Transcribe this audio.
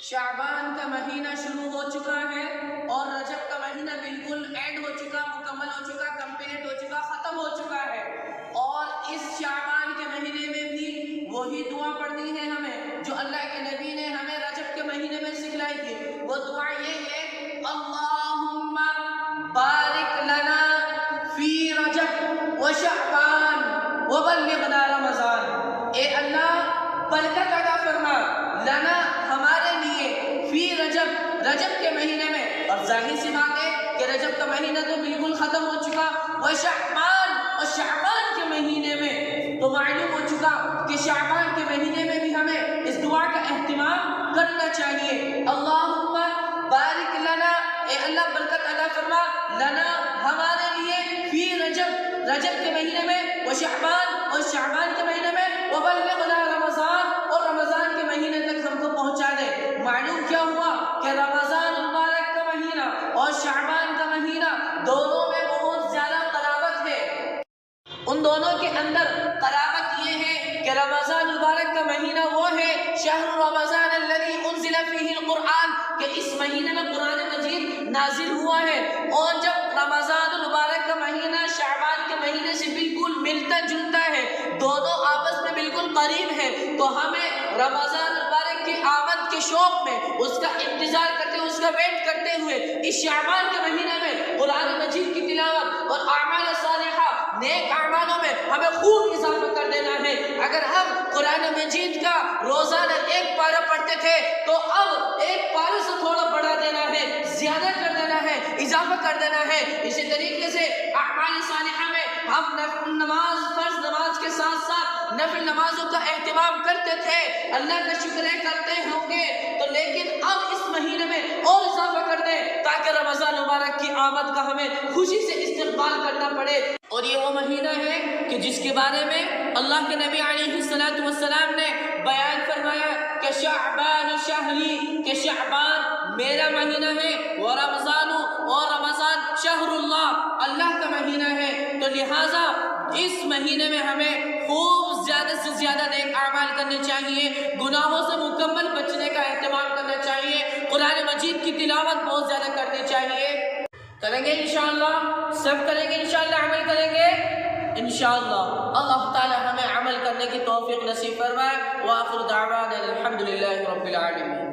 شعبان کا مہینہ شروع ہو چکا ہے اور رجب کا مہینہ بالکل اینڈ ہو چکا، مکمل ہو چکا، کمپلیٹ ہو چکا، ختم ہو چکا ہے۔ اور اس شعبان کے مہینے میں بھی وہی دعا پڑھنی ہے ہمیں جو اللہ کے نبی نے ہمیں رجب کے مہینے میں سکھلائی تھی۔ وہ دعا یہ ہے، اللہم بارک لنا فی رجب و شعبان وبلغنا رمضان۔ اے اللہ برکت عطا فرما لنا ہمارے لیے فی رجب، رجب کے مہینے میں، اور ظاہر سی بات ہے کہ رجب کا مہینہ تو بالکل ختم ہو چکا، و شعبان، اور شعبان کے مہینے میں تو معلوم ہو چکا کہ شعبان کے مہینے میں بھی ہمیں اس دعا کا اہتمام کرنا چاہیے۔ اللہم بارک لنا، اے اللہ برکت عطا فرما لنا ہمارے لیے فی رجب، رجب کے مہینے میں، و شعبان، اور شعبان کے مہینے میں، وبلغنا رمضان، اور رمضان کے مہینے تک ہم کو پہنچا دے۔ معلوم کیا ہوا کہ رمضان المبارک کا مہینہ اور شعبان کا مہینہ دونوں میں بہت زیادہ قرابت ہے۔ ان دونوں کے اندر قرابت یہ ہے کہ رمضان المبارک کا مہینہ وہ ہے، شہر رمضان الذی انزل فیہ القرآن، کہ اس مہینے میں قرآن مجید نازل ہوا ہے۔ اور جب رمضان المبارک کا مہینہ شعبان کے مہینے سے بالکل ملتا جلتا ہے، دونوں آپس میں بالکل قریب ہے، تو ہمیں رمضان المبارک کی آمد کے شوق میں، اس کا انتظار کرتے ہوئے، اس کا ویٹ کرتے ہوئے، اس شعبان کے مہینے میں قرآن مجید کی تلاوت اور اعمال صالحہ، نیک اعمالوں میں ہمیں خوب اضافہ کر دینا ہے۔ اگر ہم قرآن مجید کا روزانہ ایک پارہ پڑھتے تھے تو اب ایک پارے سے تھوڑا بڑھا دینا ہے، زیادہ کر دینا ہے، اضافہ کر دینا ہے۔ اسی طریقے سے اعمال صالحہ میں ہم نماز، فرض نماز کے ساتھ ساتھ نفل نمازوں کا اہتمام کرتے تھے، اللہ کا شکر کرتے ہوں گے، تو لیکن اب اس مہینے میں اور اضافہ کر دیں تاکہ رمضان مبارک کی آمد کا ہمیں خوشی سے استقبال کرنا پڑے۔ اور یہ وہ مہینہ ہے کہ جس کے بارے میں اللہ کے نبی علیہ السلام نے بیان فرمایا کہ شعبان شہری، کہ شعبان میرا مہینہ ہے، ورمضان، اور رمضان شہر اللہ، اللہ کا مہینہ ہے۔ تو لہٰذا اس مہینے میں ہمیں خوب زیادہ سے زیادہ نیک اعمال کرنے چاہیے، گناہوں سے مکمل بچنے کا اہتمام کرنا چاہیے، قرآن مجید کی تلاوت بہت زیادہ کرنی چاہیے۔ کریں گے انشاءاللہ، سب کریں گے انشاءاللہ، عمل کریں گے انشاءاللہ۔ اللہ تعالی ہمیں عمل کرنے کی توفیق نصیب فرمائے۔ وآخر دعوانا الحمدللہ رب العالمین۔